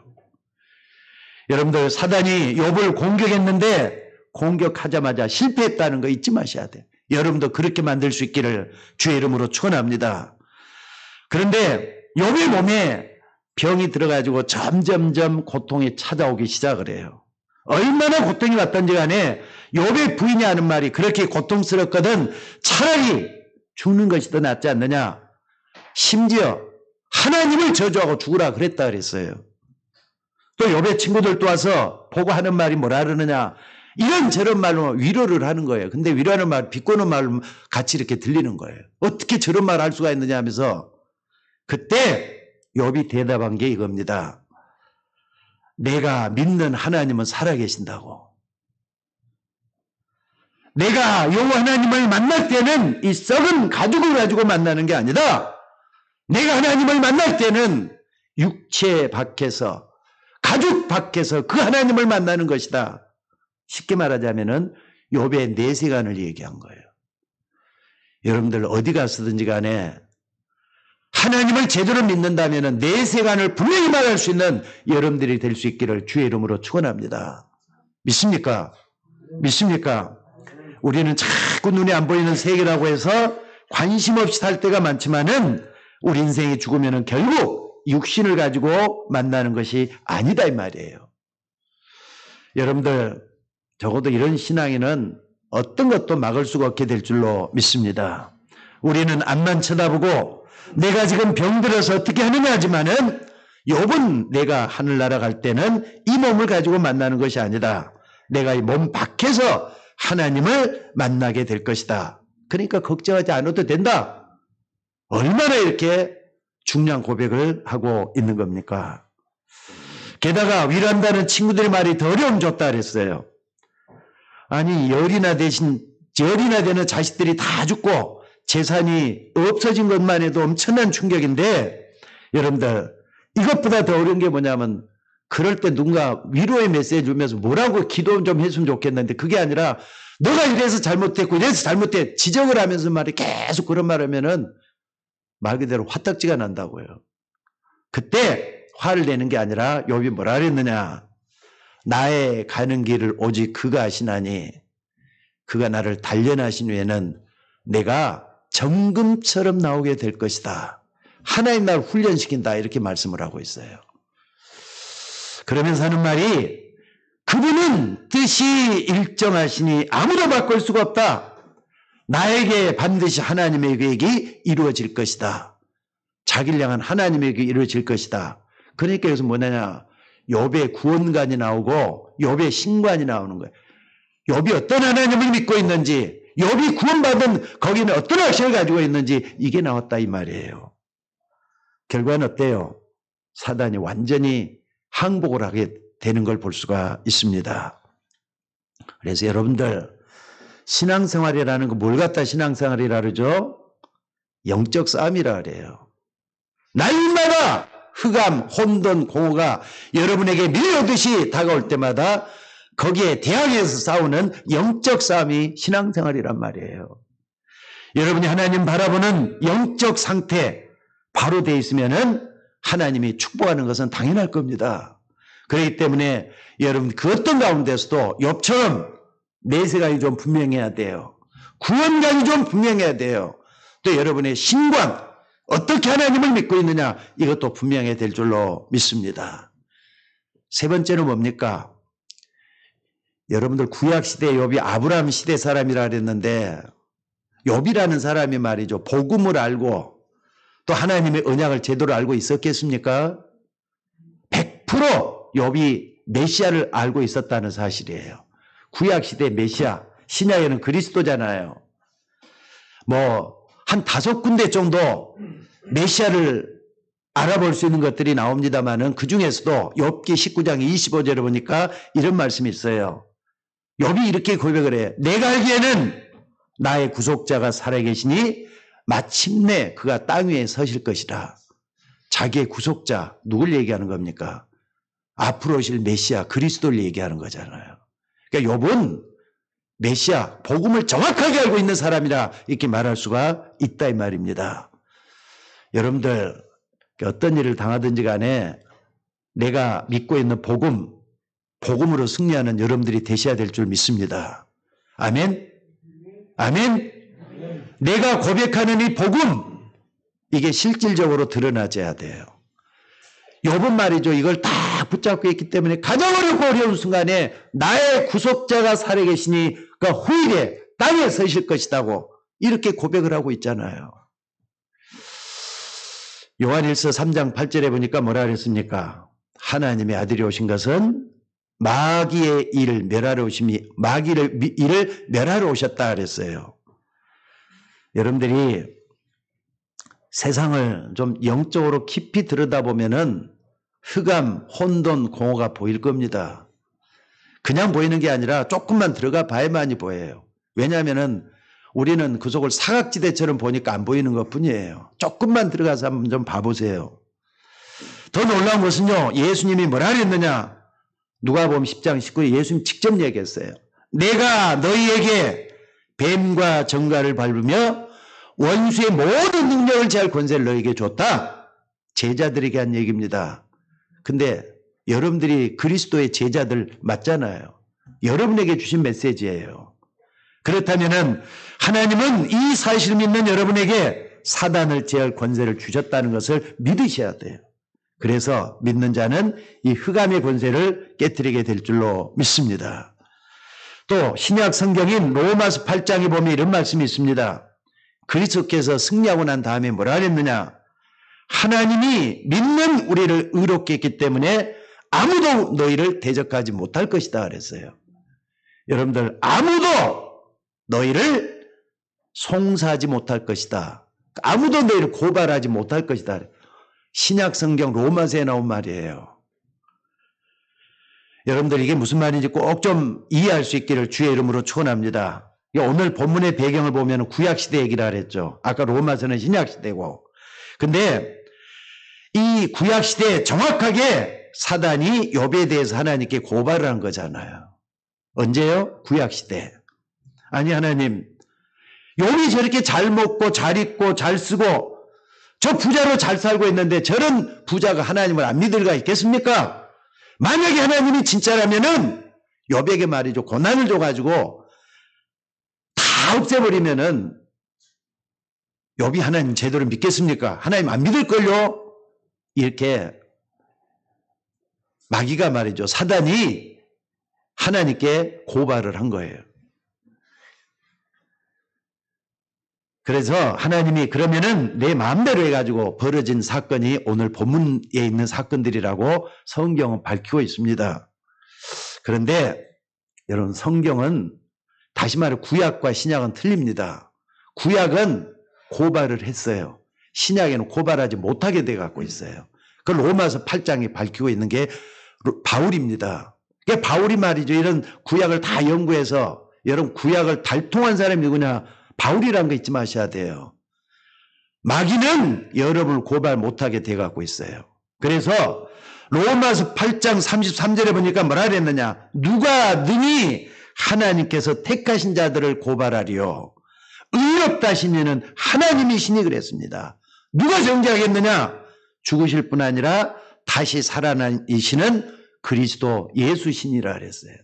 여러분들 사단이 욥을 공격했는데 공격하자마자 실패했다는 거 잊지 마셔야 돼요. 여러분도 그렇게 만들 수 있기를 주의 이름으로 축원합니다. 그런데 욥의 몸에 병이 들어가지고 점점점 고통이 찾아오기 시작을 해요. 얼마나 고통이 왔던지 간에 욥의 부인이 하는 말이 그렇게 고통스럽거든 차라리 죽는 것이 더 낫지 않느냐. 심지어 하나님을 저주하고 죽으라 그랬다 그랬어요. 또 욥의 친구들도 와서 보고 하는 말이 뭐라 그러느냐. 이런저런 말로 위로를 하는 거예요. 근데 위로하는 말, 비꼬는 말로 같이 이렇게 들리는 거예요. 어떻게 저런 말 할 수가 있느냐 하면서 그때 욥이 대답한 게 이겁니다. 내가 믿는 하나님은 살아계신다고. 내가 여호와 하나님을 만날 때는 이 썩은 가죽을 가지고 만나는 게 아니다. 내가 하나님을 만날 때는 육체 밖에서 가죽 밖에서 그 하나님을 만나는 것이다. 쉽게 말하자면은 욥의 내세관을 얘기한 거예요. 여러분들 어디 갔든지 간에 하나님을 제대로 믿는다면 내세관을 분명히 말할 수 있는 여러분들이 될 수 있기를 주의 이름으로 축원합니다. 믿습니까? 믿습니까? 우리는 자꾸 눈에 안 보이는 세계라고 해서 관심 없이 살 때가 많지만은 우리 인생이 죽으면은 결국 육신을 가지고 만나는 것이 아니다 이 말이에요. 여러분들 적어도 이런 신앙에는 어떤 것도 막을 수가 없게 될 줄로 믿습니다. 우리는 앞만 쳐다보고 내가 지금 병들어서 어떻게 하느냐 하지만은 욥은 내가 하늘나라 갈 때는 이 몸을 가지고 만나는 것이 아니다. 내가 이 몸 밖에서 하나님을 만나게 될 것이다. 그러니까 걱정하지 않아도 된다. 얼마나 이렇게 중요한 고백을 하고 있는 겁니까? 게다가 위로한다는 친구들의 말이 더 어려움 줬다 그랬어요. 아니 열이나 되는 자식들이 다 죽고 재산이 없어진 것만 해도 엄청난 충격인데 여러분들 이것보다 더 어려운 게 뭐냐면 그럴 때 누군가 위로의 메시지 주면서 뭐라고 기도 좀 했으면 좋겠는데 그게 아니라 너가 이래서 잘못했고 이래서 잘못해 지적을 하면서 말이 계속 그런 말 하면은 말 그대로 화딱지가 난다고요. 그때 화를 내는 게 아니라 욥이 뭐라 그랬느냐. 나의 가는 길을 오직 그가 아시나니 그가 나를 단련하신 후에는 내가 정금처럼 나오게 될 것이다. 하나님 나를 훈련시킨다 이렇게 말씀을 하고 있어요. 그러면서 하는 말이 그분은 뜻이 일정하시니 아무도 바꿀 수가 없다. 나에게 반드시 하나님의 계획이 이루어질 것이다. 자기를 향한 하나님의 계획이 이루어질 것이다. 그러니까 여기서 뭐냐냐. 욥의 구원관이 나오고 욥의 신관이 나오는 거예요. 욥이 어떤 하나님을 믿고 있는지 욥이 구원받은 거기는 어떤 확신을 가지고 있는지 이게 나왔다 이 말이에요. 결과는 어때요? 사단이 완전히 항복을 하게 되는 걸 볼 수가 있습니다. 그래서 여러분들 신앙생활이라는 거 뭘 갖다 신앙생활이라 그러죠? 영적 싸움이라 그래요. 날마다 흑암, 혼돈, 공허가 여러분에게 밀려오듯이 다가올 때마다 거기에 대항해서 싸우는 영적 싸움이 신앙생활이란 말이에요. 여러분이 하나님 바라보는 영적 상태 바로 돼 있으면은 하나님이 축복하는 것은 당연할 겁니다. 그렇기 때문에 여러분 그 어떤 가운데서도 욥처럼 내세관이 좀 분명해야 돼요. 구원관이 좀 분명해야 돼요. 또 여러분의 신관 어떻게 하나님을 믿고 있느냐 이것도 분명해야 될 줄로 믿습니다. 세 번째는 뭡니까? 여러분들 구약시대 욥이 아브라함 시대 사람이라 그랬는데 욥이라는 사람이 말이죠. 복음을 알고 또 하나님의 언약을 제대로 알고 있었겠습니까? 100% 욥이 메시아를 알고 있었다는 사실이에요. 구약시대 메시아, 신약에는 그리스도잖아요. 한 5군데 정도 메시아를 알아볼 수 있는 것들이 나옵니다만은 그 중에서도 욥기 19장 25절에 보니까 이런 말씀이 있어요. 욥이 이렇게 고백을 해요. 내가 알기에는 나의 구속자가 살아계시니 마침내 그가 땅 위에 서실 것이다. 자기의 구속자 누굴 얘기하는 겁니까? 앞으로 오실 메시아 그리스도를 얘기하는 거잖아요. 그러니까 욥은 메시아 복음을 정확하게 알고 있는 사람이라 이렇게 말할 수가 있다 이 말입니다. 여러분들 어떤 일을 당하든지 간에 내가 믿고 있는 복음으로 승리하는 여러분들이 되셔야 될 줄 믿습니다. 아멘? 아멘? 내가 고백하는 이 복음 이게 실질적으로 드러나져야 돼요. 욥은 말이죠. 이걸 다 붙잡고 있기 때문에 가장 어렵고 어려운 순간에 나의 구속자가 살아계시니 그 후일에 땅에 서실 것이라고 이렇게 고백을 하고 있잖아요. 요한일서 3장 8절에 보니까 뭐라 그랬습니까? 하나님의 아들이 오신 것은 마귀의 일을 멸하러 일을 멸하러 오셨다 그랬어요. 여러분들이 세상을 좀 영적으로 깊이 들여다보면은 흑암, 혼돈, 공허가 보일 겁니다. 그냥 보이는 게 아니라 조금만 들어가 봐야만이 보여요. 왜냐하면은 우리는 그 속을 사각지대처럼 보니까 안 보이는 것 뿐이에요. 조금만 들어가서 한번 좀 봐보세요. 더 놀라운 것은요. 예수님이 뭐라 그랬느냐. 누가복음 10장 19절에 예수님 직접 얘기했어요. 내가 너희에게 뱀과 정갈을 밟으며 원수의 모든 능력을 제할 권세를 너희에게 줬다. 제자들에게 한 얘기입니다. 근데 여러분들이 그리스도의 제자들 맞잖아요. 여러분에게 주신 메시지예요. 그렇다면은 하나님은 이 사실을 믿는 여러분에게 사단을 제할 권세를 주셨다는 것을 믿으셔야 돼요. 그래서 믿는 자는 이 흑암의 권세를 깨뜨리게 될 줄로 믿습니다. 또 신약 성경인 로마서 8장에 보면 이런 말씀이 있습니다. 그리스도께서 승리하고 난 다음에 뭐라 그랬느냐? 하나님이 믿는 우리를 의롭게 했기 때문에 아무도 너희를 대적하지 못할 것이다 그랬어요. 여러분들, 아무도 너희를 송사하지 못할 것이다. 아무도 너희를 고발하지 못할 것이다. 신약 성경 로마서에 나온 말이에요. 여러분들, 이게 무슨 말인지 꼭 좀 이해할 수 있기를 주의 이름으로 축원합니다. 오늘 본문의 배경을 보면 구약시대 얘기를 하랬죠. 아까 로마서는 신약시대고. 근데 이 구약시대에 정확하게 사단이 욥에 대해서 하나님께 고발을 한 거잖아요. 언제요? 구약시대. 아니, 하나님, 욥이 저렇게 잘 먹고 잘 입고 잘 쓰고 저 부자로 잘 살고 있는데 저런 부자가 하나님을 안 믿을 리가 있겠습니까? 만약에 하나님이 진짜라면은 욥에게 말이죠, 고난을 줘가지고 다 없애버리면은 욥이 하나님 제대로 믿겠습니까? 하나님 안 믿을걸요? 이렇게 마귀가 말이죠, 사단이 하나님께 고발을 한 거예요. 그래서 하나님이 그러면은 내 마음대로 해가지고 벌어진 사건이 오늘 본문에 있는 사건들이라고 성경은 밝히고 있습니다. 그런데 여러분, 성경은 다시 말해 구약과 신약은 틀립니다. 구약은 고발을 했어요. 신약에는 고발하지 못하게 돼 갖고 있어요. 그 로마서 8장이 밝히고 있는 게 바울입니다. 그러니까 바울이 말이죠, 이런 구약을 다 연구해서, 여러분, 구약을 달통한 사람이 누구냐? 바울이라는 거 잊지 마셔야 돼요. 마귀는 여러분을 고발 못하게 돼가고 있어요. 그래서 로마서 8장 33절에 보니까 뭐라 그랬느냐? 누가 능히 하나님께서 택하신 자들을 고발하리요? 의롭다 하신 이는 하나님이시니 그랬습니다. 누가 정죄하겠느냐? 죽으실 뿐 아니라 다시 살아나시는 그리스도 예수시니라 그랬어요.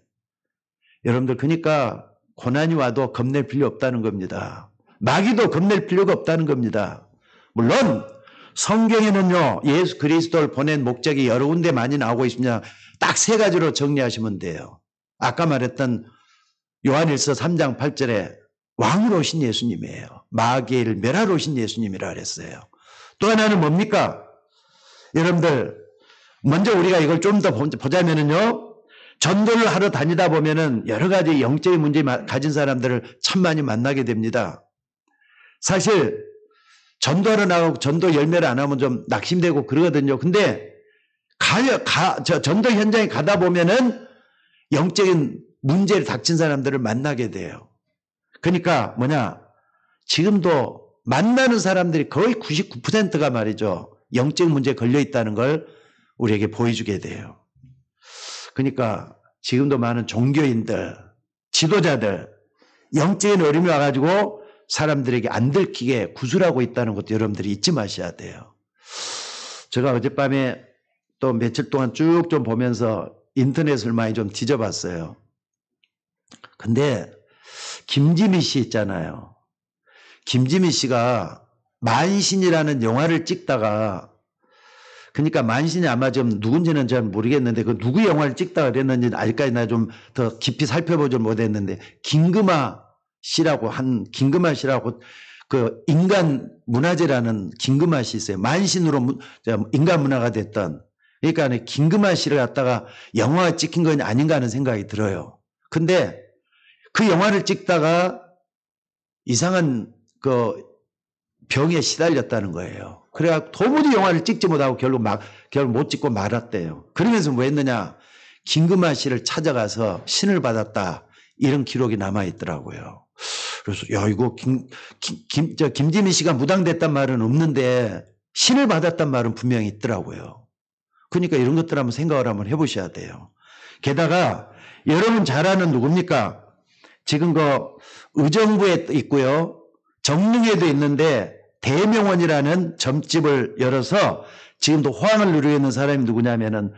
여러분들, 그러니까 고난이 와도 겁낼 필요 없다는 겁니다. 마귀도 겁낼 필요가 없다는 겁니다. 물론 성경에는요, 예수 그리스도를 보낸 목적이 여러 군데 많이 나오고 있습니다. 딱 세 가지로 정리하시면 돼요. 아까 말했던 요한일서 3장 8절에 왕으로 오신 예수님이에요. 마귀를 멸하러 오신 예수님이라 그랬어요. 또 하나는 뭡니까? 여러분들, 먼저 우리가 이걸 좀 더 보자면은요, 전도를 하러 다니다 보면은 여러 가지 영적인 문제 가진 사람들을 참 많이 만나게 됩니다. 사실 전도하러 나가고 전도 열매를 안 하면 좀 낙심되고 그러거든요. 근데 전도 현장에 가다 보면은 영적인 문제를 닥친 사람들을 만나게 돼요. 그러니까 뭐냐, 지금도 만나는 사람들이 거의 99%가 말이죠, 영적인 문제에 걸려 있다는 걸 우리에게 보여주게 돼요. 그러니까 지금도 많은 종교인들, 지도자들, 영적인 어려움이 와가지고 사람들에게 안 들키게 구술하고 있다는 것도 여러분들이 잊지 마셔야 돼요. 제가 어젯밤에 또 며칠 동안 쭉 좀 보면서 인터넷을 많이 좀 뒤져봤어요. 근데 김지미 씨 있잖아요. 김지미 씨가 만신이라는 영화를 찍다가, 그러니까 만신이 아마 좀 누군지는 잘 모르겠는데 그 누구 영화를 찍다가 그랬는지 아직까지 나 좀 더 깊이 살펴보지 못했는데, 김금아 씨라고 그 인간 문화재라는 김금아 씨 있어요. 만신으로 인간 문화가 됐던. 그러니까 김금아 씨를 갖다가 영화가 찍힌 건 아닌가 하는 생각이 들어요. 근데 그 영화를 찍다가 이상한 그 병에 시달렸다는 거예요. 그래가 도무지 영화를 찍지 못하고 결국 못 찍고 말았대요. 그러면서 뭐 했느냐? 김금아 씨를 찾아가서 신을 받았다, 이런 기록이 남아있더라고요. 그래서 야, 이거 김지미 씨가 무당됐단 말은 없는데 신을 받았단 말은 분명히 있더라고요. 그러니까 이런 것들 한번 생각을 한번 해보셔야 돼요. 게다가 여러분 잘 아는 누굽니까? 지금 그 의정부에 있고요, 정릉에도 있는데 대명원이라는 점집을 열어서 지금도 호황을 누리고 있는 사람이 누구냐면은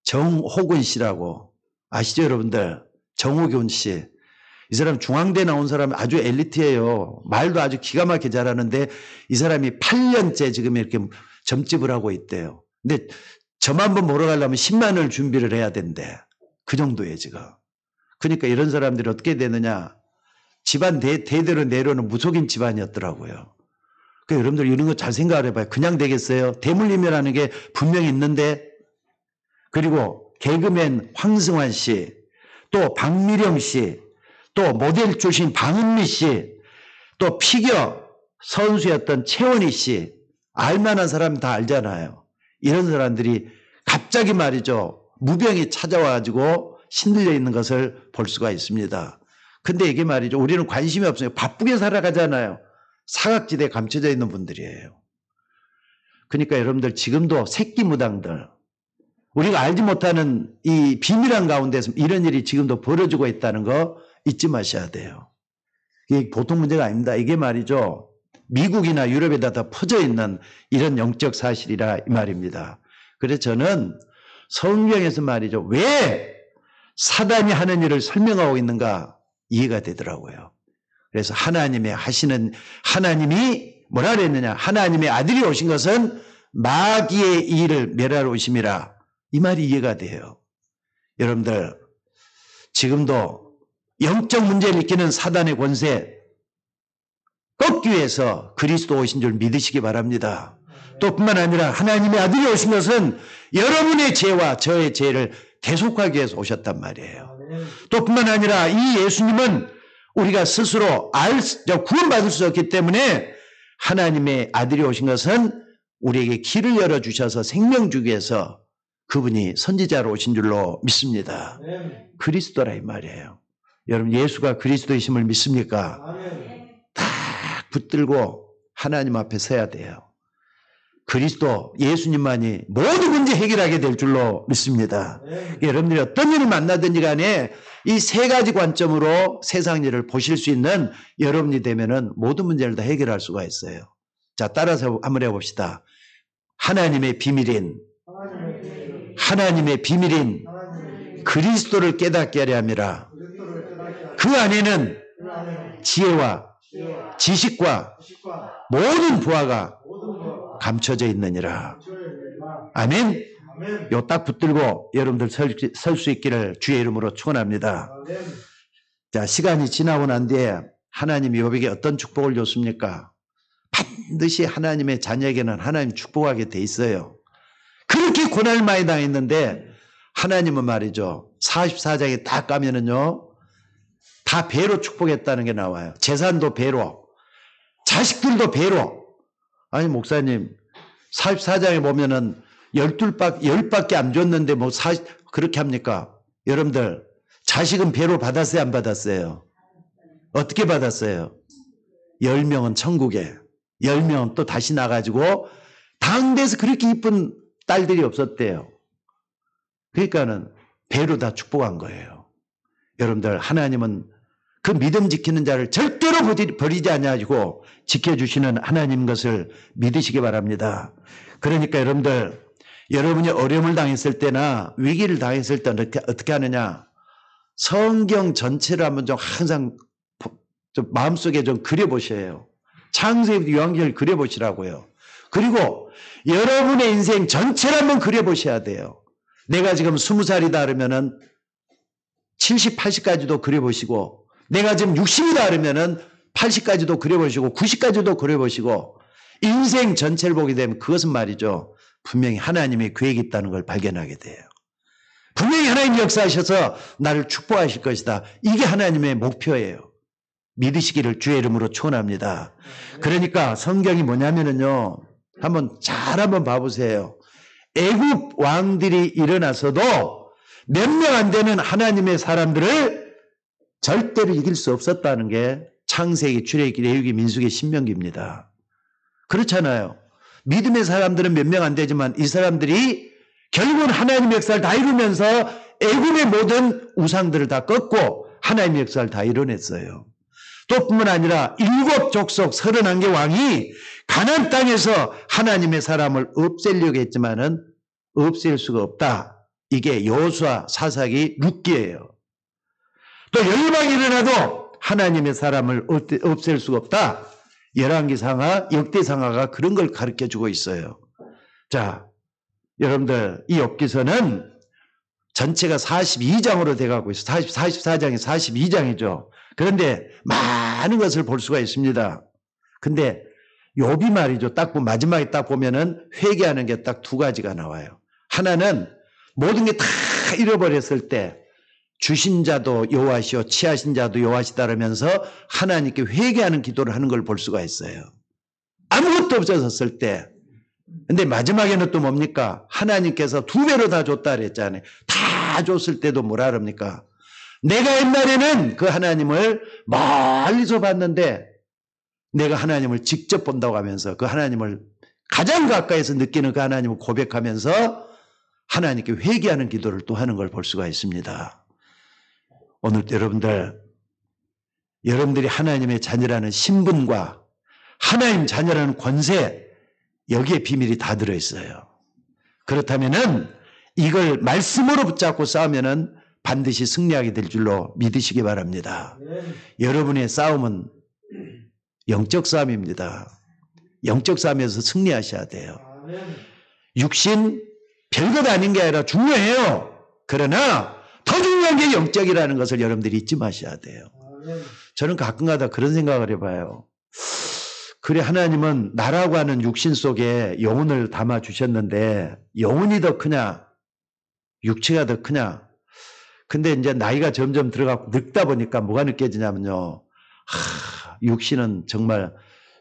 정호근 씨라고 아시죠, 여러분들? 정호근 씨. 이 사람 중앙대 나온 사람 아주 엘리트예요. 말도 아주 기가 막히게 잘하는데 이 사람이 8년째 지금 이렇게 점집을 하고 있대요. 근데 점 한번 보러 가려면 10만 원을 준비를 해야 된대. 그 정도예요, 지금. 그러니까 이런 사람들이 어떻게 되느냐? 집안 대대로 내려오는 무속인 집안이었더라고요. 그러니까 여러분들 이런 거 잘 생각을 해봐요. 그냥 되겠어요? 대물림이라는 게 분명히 있는데. 그리고 개그맨 황승환 씨, 또 박미령 씨, 또 모델 출신 방은미 씨, 또 피겨 선수였던 최원희 씨, 알만한 사람 다 알잖아요. 이런 사람들이 갑자기 말이죠, 무병이 찾아와가지고 신들려 있는 것을 볼 수가 있습니다. 근데 이게 말이죠, 우리는 관심이 없어요. 바쁘게 살아가잖아요. 사각지대에 감춰져 있는 분들이에요. 그러니까 여러분들 지금도 새끼 무당들, 우리가 알지 못하는 이 비밀한 가운데서 이런 일이 지금도 벌어지고 있다는 거 잊지 마셔야 돼요. 이게 보통 문제가 아닙니다. 이게 말이죠, 미국이나 유럽에다 다 퍼져 있는 이런 영적 사실이라 이 말입니다. 그래서 저는 성경에서 말이죠, 왜 사단이 하는 일을 설명하고 있는가 이해가 되더라고요. 그래서 하나님이 뭐라 그랬느냐, 하나님의 아들이 오신 것은 마귀의 일을 멸하러 오심이라, 이 말이 이해가 돼요. 여러분들 지금도 영적 문제를 일으키는 사단의 권세 꺾기 위해서 그리스도 오신 줄 믿으시기 바랍니다. 또 뿐만 아니라 하나님의 아들이 오신 것은 여러분의 죄와 저의 죄를 대속하기 위해서 오셨단 말이에요. 또 뿐만 아니라 이 예수님은 우리가 스스로 구원받을 수 없기 때문에 하나님의 아들이 오신 것은 우리에게 길을 열어주셔서 생명 주기 위해서 그분이 선지자로 오신 줄로 믿습니다. 그리스도라 이 말이에요. 여러분 예수가 그리스도이심을 믿습니까? 딱 붙들고 하나님 앞에 서야 돼요. 그리스도 예수님만이 모든 문제 해결하게 될 줄로 믿습니다. 여러분들이 어떤 일을 만나든지 간에 이 세 가지 관점으로 세상 일을 보실 수 있는 여러분이 되면은 모든 문제를 다 해결할 수가 있어요. 자, 따라서 한번 해봅시다. 하나님의 비밀인 그리스도를 깨닫게 하려 함이라. 그 안에는 지혜와 지식과 모든 부하가 감춰져 있느니라. 아멘. 요 딱 붙들고 여러분들 설 수 있기를 주의 이름으로 축원합니다. 자, 시간이 지나고 난 뒤에 하나님이 욥에게 어떤 축복을 줬습니까? 반드시 하나님의 자녀에게는 하나님 축복하게 돼 있어요. 그렇게 고난을 많이 당했는데 하나님은 말이죠, 44장에 딱 가면은요, 다 배로 축복했다는 게 나와요. 재산도 배로, 자식들도 배로. 아니 목사님 44장에 보면은 10밖에 안 줬는데 뭐 그렇게 합니까? 여러분들 자식은 배로 받았어요, 안 받았어요? 어떻게 받았어요? 10명은 천국에, 10명은 또 다시 나가지고 당대에서 그렇게 이쁜 딸들이 없었대요. 그러니까는 배로 다 축복한 거예요. 여러분들 하나님은 그 믿음 지키는 자를 절대로 버리지 않아가지고 지켜주시는 하나님 것을 믿으시기 바랍니다. 그러니까 여러분들, 여러분이 어려움을 당했을 때나 위기를 당했을 때 어떻게 하느냐, 성경 전체를 한번 좀 항상 좀 마음속에 좀 그려보셔요. 창세기부터 요한계시를 그려보시라고요. 그리고 여러분의 인생 전체를 한번 그려보셔야 돼요. 내가 지금 20살이다 그러면은 70, 80까지도 그려보시고, 내가 지금 60이다 그러면은 80까지도 그려보시고 90까지도 그려보시고, 인생 전체를 보게 되면 그것은 말이죠, 분명히 하나님의 계획이 있다는 걸 발견하게 돼요. 분명히 하나님이 역사하셔서 나를 축복하실 것이다. 이게 하나님의 목표예요. 믿으시기를 주의 이름으로 축원합니다. 그러니까 성경이 뭐냐면은요, 한번 봐보세요. 애굽 왕들이 일어나서도 몇 명 안 되는 하나님의 사람들을 절대로 이길 수 없었다는 게 창세기, 출애굽기, 레위기, 민수기, 신명기입니다. 그렇잖아요. 믿음의 사람들은 몇 명 안 되지만 이 사람들이 결국은 하나님의 역사를 다 이루면서 애굽의 모든 우상들을 다 꺾고 하나님의 역사를 다 이뤄냈어요. 또 뿐만 아니라 7 족속 31개 왕이 가나안 땅에서 하나님의 사람을 없애려고 했지만은 없앨 수가 없다. 이게 여호수아 사사기 6기예요. 또 열방이 일어나도 하나님의 사람을 없앨 수가 없다. 열왕기상하, 역대상하가 그런 걸 가르쳐주고 있어요. 자, 여러분들 이 욥기서는 전체가 42장으로 돼가고 있어. 44장이 42장이죠. 그런데 많은 것을 볼 수가 있습니다. 근데 욥이 말이죠. 마지막에 딱 보면은 회개하는 게 딱 두 가지가 나와요. 하나는 모든 게 다 잃어버렸을 때 주신 자도 여호와시오 취하신 자도 여호와시다라면서 하나님께 회개하는 기도를 하는 걸 볼 수가 있어요. 아무것도 없어졌을 때. 근데 마지막에는 또 뭡니까? 하나님께서 2배로 다 줬다 그랬잖아요. 다 줬을 때도 뭐라 그럽니까? 내가 옛날에는 그 하나님을 멀리서 봤는데 내가 하나님을 직접 본다고 하면서 그 하나님을 가장 가까이서 느끼는 그 하나님을 고백하면서 하나님께 회개하는 기도를 또 하는 걸 볼 수가 있습니다. 오늘 여러분들이 하나님의 자녀라는 신분과 하나님 자녀라는 권세, 여기에 비밀이 다 들어있어요. 그렇다면은 이걸 말씀으로 붙잡고 싸우면은 반드시 승리하게 될 줄로 믿으시기 바랍니다. 여러분의 싸움은 영적 싸움입니다. 영적 싸움에서 승리하셔야 돼요. 육신 별것 아닌 게 아니라 중요해요. 그러나 더 중요한 게 영적이라는 것을 여러분들이 잊지 마셔야 돼요. 저는 가끔가다 그런 생각을 해봐요. 그래, 하나님은 나라고 하는 육신 속에 영혼을 담아 주셨는데 영혼이 더 크냐 육체가 더 크냐. 근데 이제 나이가 점점 들어가고 늙다 보니까 뭐가 느껴지냐면요, 육신은 정말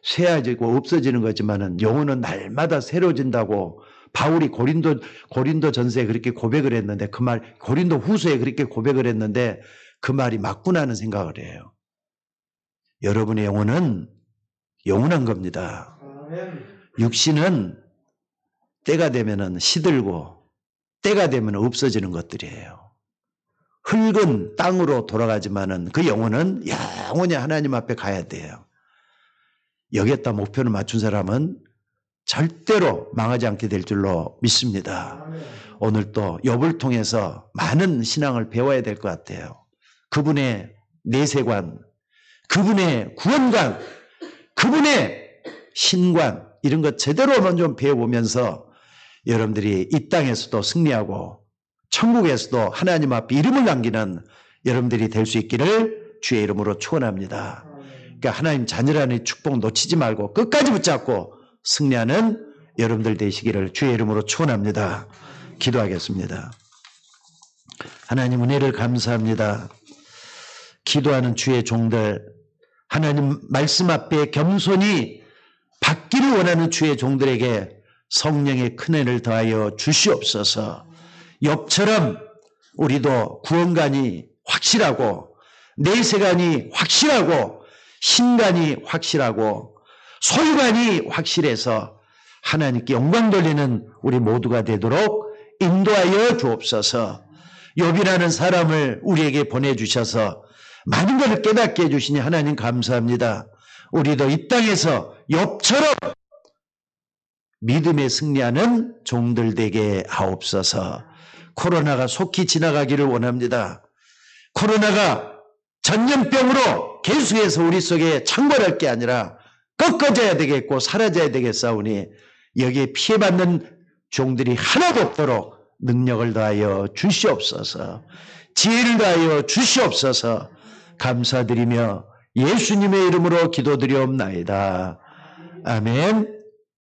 쇠해지고 없어지는 거지만은 영혼은 날마다 새로워진다고 바울이 고린도 전서에 그렇게 고백을 했는데, 그 말, 고린도 후서에 그렇게 고백을 했는데 그 말이 맞구나 하는 생각을 해요. 여러분의 영혼은 영원한 겁니다. 육신은 때가 되면은 시들고 때가 되면 없어지는 것들이에요. 흙은 땅으로 돌아가지만은 그 영혼은 영원히 하나님 앞에 가야 돼요. 여기에다 목표를 맞춘 사람은 절대로 망하지 않게 될 줄로 믿습니다. 오늘 또 욥을 통해서 많은 신앙을 배워야 될 것 같아요. 그분의 내세관, 그분의 구원관, 그분의 신관, 이런 것 제대로 먼저 배워보면서 여러분들이 이 땅에서도 승리하고 천국에서도 하나님 앞에 이름을 남기는 여러분들이 될 수 있기를 주의 이름으로 축원합니다. 그러니까 하나님 자녀라는 축복 놓치지 말고 끝까지 붙잡고 승리하는 여러분들 되시기를 주의 이름으로 축원합니다. 기도하겠습니다. 하나님 은혜를 감사합니다. 기도하는 주의 종들, 하나님 말씀 앞에 겸손히 받기를 원하는 주의 종들에게 성령의 큰 은혜를 더하여 주시옵소서. 욥처럼 우리도 구원관이 확실하고 내세관이 확실하고 신관이 확실하고 소유관이 확실해서 하나님께 영광 돌리는 우리 모두가 되도록 인도하여 주옵소서. 욥이라는 사람을 우리에게 보내주셔서 많은 것을 깨닫게 해주시니 하나님 감사합니다. 우리도 이 땅에서 욥처럼 믿음에 승리하는 종들 되게 하옵소서. 코로나가 속히 지나가기를 원합니다. 코로나가 전염병으로 계속해서 우리 속에 창궐할 게 아니라 꺾어져야 되겠고 사라져야 되겠사오니 여기에 피해받는 종들이 하나도 없도록 능력을 더하여 주시옵소서. 지혜를 더하여 주시옵소서. 감사드리며 예수님의 이름으로 기도드리옵나이다. 아멘.